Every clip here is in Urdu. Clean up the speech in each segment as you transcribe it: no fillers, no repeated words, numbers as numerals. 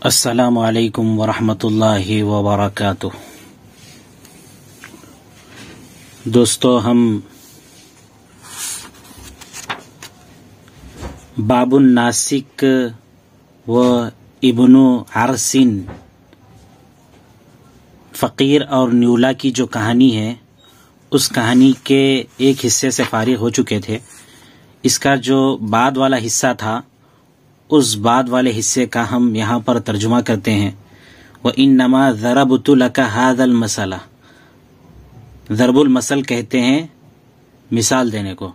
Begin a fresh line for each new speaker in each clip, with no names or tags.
السلام علیکم ورحمۃ اللہ وبرکاتہ۔ دوستو، ہم باب الناسک و ابن عرسن، فقیر اور نیولا کی جو کہانی ہے اس کہانی کے ایک حصے سے فارغ ہو چکے تھے۔ اس کا جو بعد والا حصہ تھا اس بعد والے حصے کا ہم یہاں پر ترجمہ کرتے ہیں۔ وَإِنَّمَا ضَرَبْتُ لَكَ هَذَا الْمَثَلَ، ضرب المثل کہتے ہیں مثال دینے کو،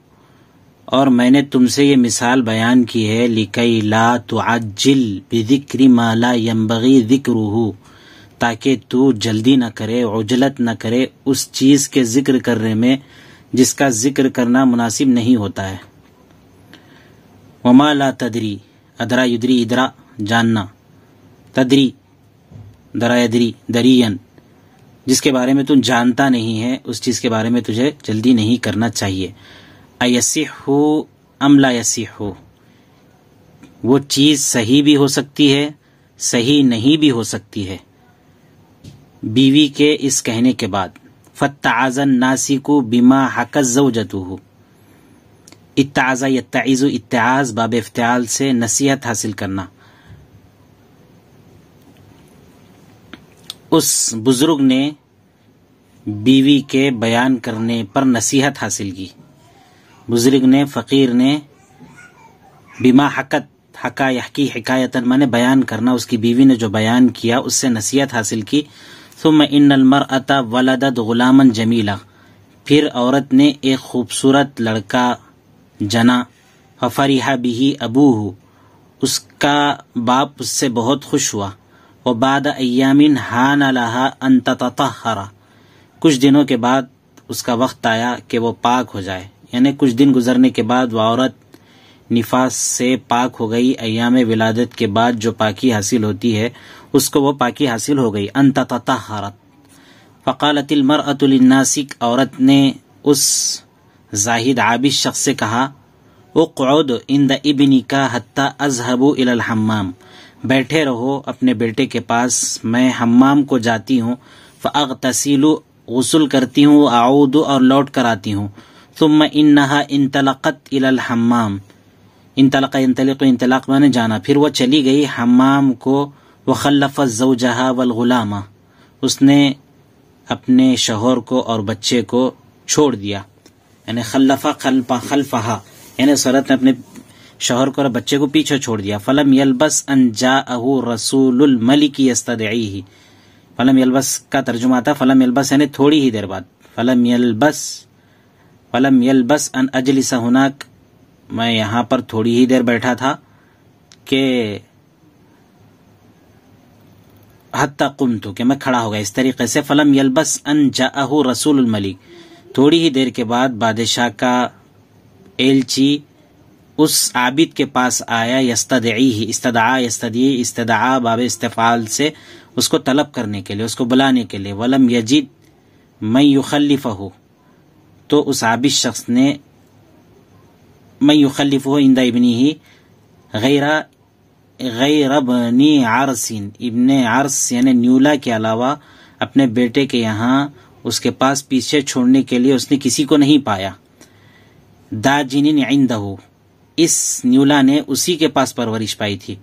اور میں نے تم سے یہ مثال بیان کی ہے لِكَيْ لَا تُعَجِّلْ بِذِكْرِ مَا لَا يَنبَغِي ذِكْرُهُ، تاکہ تو جلدی نہ کرے، عجلت نہ کرے اس چیز کے ذکر کرنے میں جس کا ذکر کرنا مناسب نہیں ہوتا ہے۔ وَمَا لَا تَدْرِي، ادرا یدری، ادرا جاننا، تدری درا یدری درین، جس کے بارے میں تم جانتا نہیں ہے اس چیز کے بارے میں تجھے جلدی نہیں کرنا چاہیے۔ ایصح ام لا یصح، وہ چیز صحیح بھی ہو سکتی ہے صحیح نہیں بھی ہو سکتی ہے۔ بیوی کے اس کہنے کے بعد فَاتَّعَظَ النَّاسِكُ بِمَا حَكَتْ زَوْجَتُهُ، اتعاظ یتعظ، اتعاظ باب افتعال سے نصیحت حاصل کرنا۔ اس بزرگ نے بیوی کے بیان کرنے پر نصیحت حاصل کی، بزرگ نے، فقیر نے، بما حکت، حکا یحکی حکایتن مانے بیان کرنا، اس کی بیوی نے جو بیان کیا اس سے نصیحت حاصل کی۔ ثم ان المرأة ولدت غلاما جمیلا، پھر عورت نے ایک خوبصورت لڑکا جنا، ففرح به ابوہ، اس کا باپ اس سے بہت خوش ہوا۔ وبعد ایام حان لها ان تتطہر، کچھ دنوں کے بعد اس کا وقت آیا کہ وہ پاک ہو جائے، یعنی کچھ دن گزرنے کے بعد وہ عورت نفاس سے پاک ہو گئی۔ ایام ولادت کے بعد جو پاکی حاصل ہوتی ہے اس کو وہ پاکی حاصل ہو گئی۔ ان تتطہرت، فقالت المرأة للناس، عورت نے اس زاہد عابد شخص سے کہا، اقعد عند ابنک حتی اذهب الى الحمام، بیٹھے رہو اپنے بیٹے کے پاس، میں حمام کو جاتی ہوں، فاغتسل، غسل کرتی ہوں، اعود، اور لوٹ کر آتی ہوں۔ ثم انها انطلقت الى الحمام، انطلق ينطلق، انطلاق مانے جانا، پھر وہ چلی گئی حمام کو۔ وخلفت زوجها والغلام، اس نے اپنے شوہر کو اور بچے کو چھوڑ دیا، یعنی خلفہا، یعنی عورت نے اپنے شوہر کو اور بچے کو پیچھے چھوڑ دیا۔ فلم یلبس ان جاءہ رسول الملک یستدعیہ، فلم یلبس کا ترجمہ آتا فلم یلبس یعنی تھوڑی ہی دیر بعد، فلم یلبس ان اجلس ہناک، میں یہاں پر تھوڑی ہی دیر بیٹھا تھا کہ حتی قمت، کہ میں کھڑا ہو گیا، اس طریقے سے فلم یلبس ان جاءہ رسول الملک، تھوڑی ہی دیر کے بعد بادشاہ کا ایلچی اس عابد کے پاس آیا، یستدعیہ، استدعا یستدعی، استدعا باب استفعال سے اس کو طلب کرنے کے لیے، اس کو بلانے کے لیے۔ ولم یجد من یخلفہ، تو اس عابد شخص نے من یخلفہ عند ابنہ غیر ابن عرس، ابن عرس یعنی نیولا کے علاوہ اپنے بیٹے کے یہاں اس کے پاس پیچھے چھوڑنے کے لیے اس نے کسی کو نہیں پایا۔ داجن عندہ، اس نیولا نے اسی کے پاس پرورش پائی تھی۔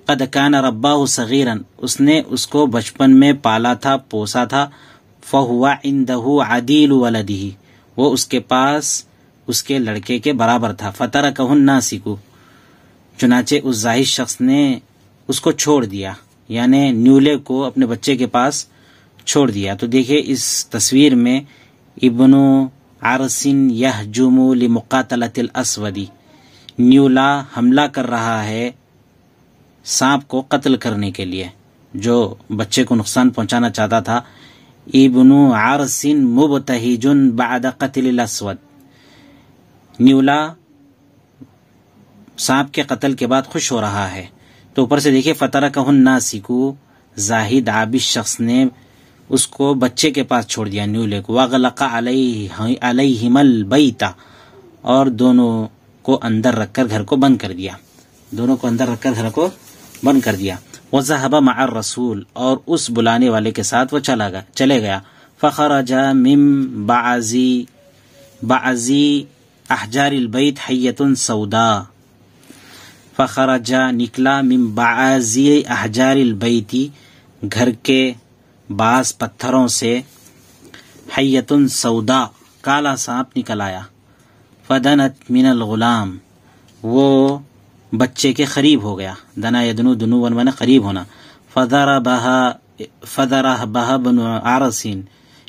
قد کان رباہ صغیرا، اس نے اس کو بچپن میں پالا تھا، پوسا تھا۔ فہو عندہ عدیل ولدہ، وہ اس کے پاس اس کے لڑکے کے برابر تھا۔ فترکہ الناسک، چنانچہ اس زاہد شخص نے اس کو چھوڑ دیا، یعنی نیولے کو اپنے بچے کے پاس چھوڑ دیا۔ تو دیکھیں اس تصویر میں ابن عرس یہجم لمقاتلۃ الاسود، نیولا حملہ کر رہا ہے سانپ کو قتل کرنے کے لیے، جو بچے کو نقصان پہنچانا چاہتا تھا۔ ابن عرس مبتہج بعد قتل الاسود، نیولا سانپ کے قتل کے بعد خوش ہو رہا ہے۔ تو اوپر سے دیکھیں فترکہ الناسک، زاہد عابد شخص نے اس کو بچے کے پاس چھوڑ دیا نیولے کو۔ وغلق علیہم البیت، اور دونوں کو اندر رکھ کر گھر کو بند کر دیا، دونوں کو اندر رکھ کر گھر کو بند کر دیا۔ وذهب مع الرسول، اور اس بلانے والے کے ساتھ وہ چلے گیا. فخرج من بعض احجار البیت حیۃ سوداء، فخرج نکلا من بعض احجار البیت گھر کے بعض پتھروں سے، حیۃ سوداء کالا سانپ نکل آیا. فدنت من الغلام، وہ بچے کے قریب ہو گیا. دنا یدنو دنو ون قریب ہونا. فضربها بن عرس،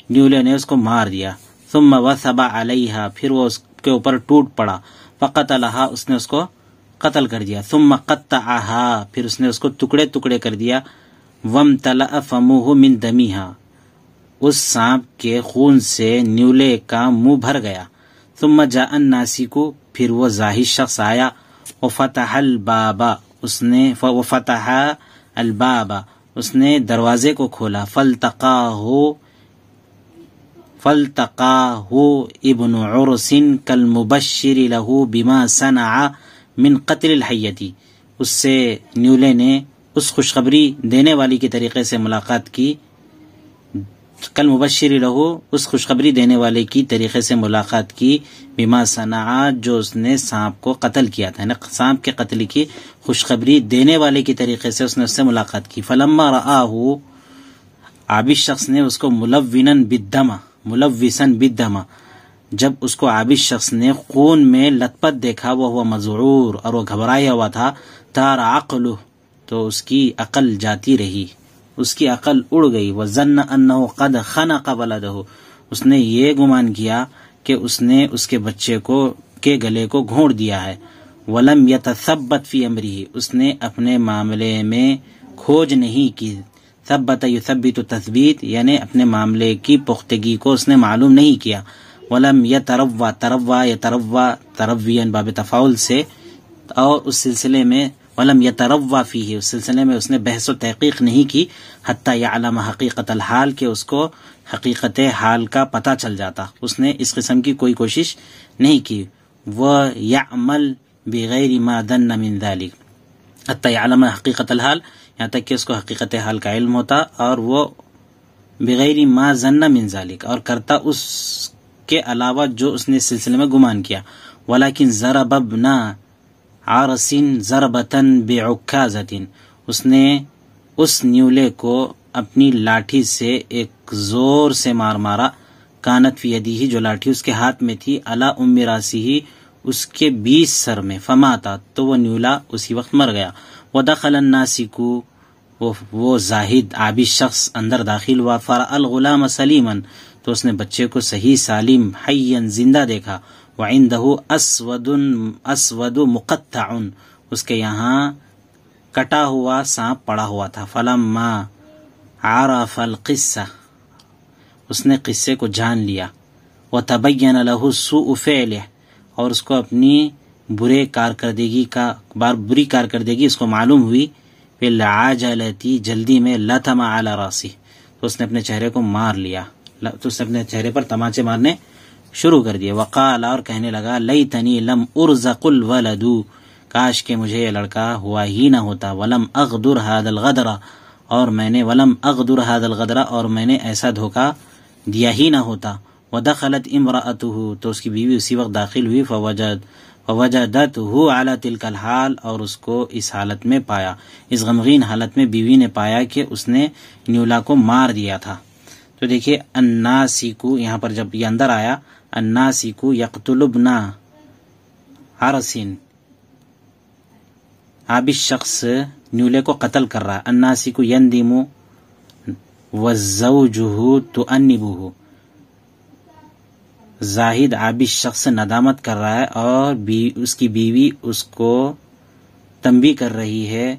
نیولے نے اس کو مار دیا. ثم وثب علیہا، پھر وہ اس کے اوپر ٹوٹ پڑا. فقتلها، اس نے اس کو قتل کر دیا. ثم قطعها، پھر اس نے اس کو ٹکڑے ٹکڑے کر دیا. وامتلأ فمه من دمها، اس سانپ کے خون سے نیولے کا منہ بھر گیا. ثم جاء الناسک، پھر وہ زاہد شخص آیا. وفتح الباب، اس نے دروازے کو کھولا. فالتقاه ابن عرس كالمبشر له بما صنع من قتل الحیۃ، اس سے نیولے نے اس خوشخبری دینے والی کے طریقے سے ملاقات کی. کل مبشر لہو، اس خوشخبری دینے والے کی طریقے سے ملاقات کی. بما صنع، جو اس نے سانپ کو قتل کیا تھا، سانپ کے قتل کی خوشخبری دینے والے کی طریقے سے اس نے اس سے ملاقات کی. فلما رآہ، عابد شخص نے اس کو ملوسا بالدم، جب اس کو عابد شخص نے خون میں لت پت دیکھا، وہ مذعور، اور وہ گھبرایا ہوا تھا. تار عقلہ، تو اس کی عقل جاتی رہی، اس کی عقل اڑ گئی. وظن انہ قد خنق ولدہ، اس نے یہ گمان کیا کہ اس نے اس کے بچے کے گلے کو گھونٹ دیا ہے. ولم یتثبت فی امرہ، اس نے اپنے معاملے میں کھوج نہیں کی. ثبت یثبت تثبیت، یعنی اپنے معاملے کی پختگی کو اس نے معلوم نہیں کیا. ولم یتروى، ترویاً باب تفاعل سے، اور اس سلسلے میں ولم یتروى فیہ، اس سلسلے میں اس نے بحث و تحقیق نہیں کی. حتی یعلم حقیقت الحال، کہ اس کو حقیقت حال کا پتہ چل جاتا. اس نے اس قسم کی کوئی کوشش نہیں کی. وَيَعْمَلْ بِغَيْرِ مَا دَنَّ مِنْ ذَلِكَ، حتی یعلم حقیقت الحال، یہاں تک کہ اس کو حقیقت حال کا علم ہوتا، اور وہ بغیر ما ظن من ذلك، اور کرتا اس کے علاوہ جو اس نے اس سلسلے میں گمان کیا. ولیکن ضرب ابن عرس ضربة بعکازة، اس نے اس نیولے کو اپنی لاٹھی سے ایک زور سے مارا. کانت فی یدیہ، جو لاٹھی اس کے ہاتھ میں تھی. علی ام راسہ، اس کے 20 سر میں. فماتا، تو وہ نیولا اسی وقت مر گیا. ودخل الناسک، وہ زاہد عابد شخص اندر داخل ہوا. فرأى الغلام سلیما، تو اس نے بچے کو صحیح سالم حیا زندہ دیکھا. وعنده اسود مقطع، اس کے یہاں کٹا ہوا سانپ پڑا ہوا تھا. فلما عرف القصہ، اس نے قصے کو جان لیا. وتبین له سوء فعله، اور اس کو اپنی بری کارکردگی اس کو معلوم ہوئی. بالعجلتی، جلدی میں. لطم علی راسه، تو اس نے اپنے چہرے کو مار لیا، تو اس نے اپنے چہرے پر تماچے مارنے شروع کر دیے. وقال، اور کہنے لگا، لیتنی لم ارزق الولد، کاش کہ مجھے یہ لڑکا ہوا ہی نہ ہوتا. ولم اغدر هذا الغدر، اور میں نے ایسا دھوکہ دیا ہی نہ ہوتا. ودخلت امرأته، تو اس کی بیوی اسی وقت داخل ہوئی. فوجدته على تلك الحال، اور اس کو اس حالت میں پایا، اس غمگین حالت میں بیوی نے پایا کہ اس نے نیولا کو مار دیا تھا. تو دیکھیے الناسک، یہاں پر جب یہ اندر آیا، الناسک یقتل ابن عرس، عابد شخص نیولے کو قتل کر رہا. الناسک یندم وزوجہ تؤنبہ، زاہد عابد شخص ندامت کر رہا ہے، اور اس کی بیوی اس کو تنبیہ کر رہی ہے.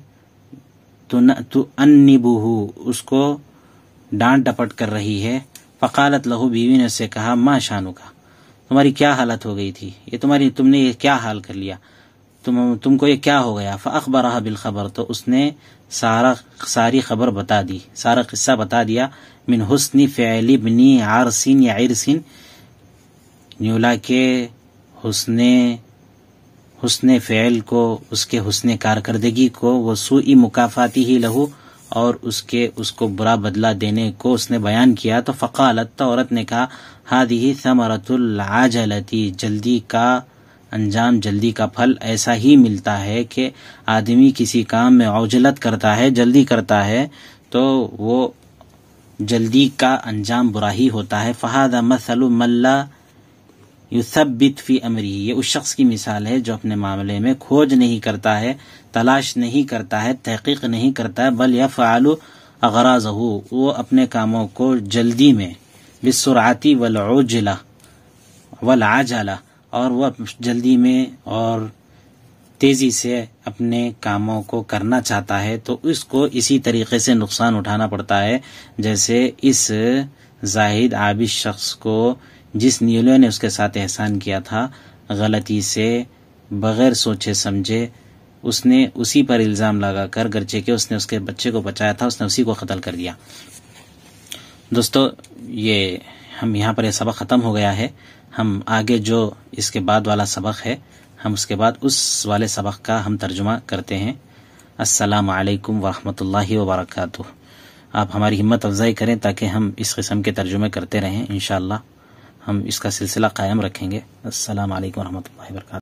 تؤنبہ، اس کو ڈانٹ ڈپٹ کر رہی ہے. فقالت لہو، بیوی نے اس سے کہا، ما شانک، تمہاری کیا حالت ہو گئی تھی، تم نے یہ کیا حال کر لیا، تم کو یہ کیا ہو گیا. فاخبرها بالخبر، تو اس نے ساری خبر بتا دی، سارا قصہ بتا دیا. من حسن فعل ابن عرس یا عرس، نیولا کے حسن فعل کو، اس کے حسن کارکردگی کو، وہ سوئی مکافاتی ہی لہو، اور اس کو برا بدلہ دینے کو اس نے بیان کیا. تو فقالت، تو عورت نے کہا، ہذہ ثمرۃ العجلۃ، جلدی کا انجام، جلدی کا پھل ایسا ہی ملتا ہے کہ آدمی کسی کام میں عجلت کرتا ہے، جلدی کرتا ہے تو وہ جلدی کا انجام برا ہی ہوتا ہے. فہذا مثل من لا یثبت فی امرہ، یہ اس شخص کی مثال ہے جو اپنے معاملے میں کھوج نہیں کرتا ہے، تلاش نہیں کرتا ہے، تحقیق نہیں کرتا ہے، بل یفعل اغراضہ، وہ اپنے کاموں کو جلدی میں، بالسرعۃ والعجلہ، اور وہ جلدی میں اور تیزی سے اپنے کاموں کو کرنا چاہتا ہے، تو اس کو اسی طریقے سے نقصان اٹھانا پڑتا ہے جیسے اس زاہد عابد شخص کو جس نیولے نے اس کے ساتھ احسان کیا تھا، غلطی سے بغیر سوچے سمجھے اس نے اسی پر الزام لگا کر، گرچہ کہ اس نے اس کے بچے کو بچایا تھا، اس نے اسی کو قتل کر دیا. دوستو، یہ ہم یہاں پر یہ سبق ختم ہو گیا ہے. ہم آگے جو اس کے بعد والا سبق ہے، ہم اس کے بعد اس والے سبق کا ہم ترجمہ کرتے ہیں. السلام علیکم ورحمۃ اللہ وبرکاتہ. آپ ہماری ہمت افزائی کریں تاکہ ہم اس قسم کے ترجمے کرتے رہیں. انشاءاللہ ہم اس کا سلسلہ قائم رکھیں گے. السلام علیکم ورحمۃ اللہ وبرکاتہ.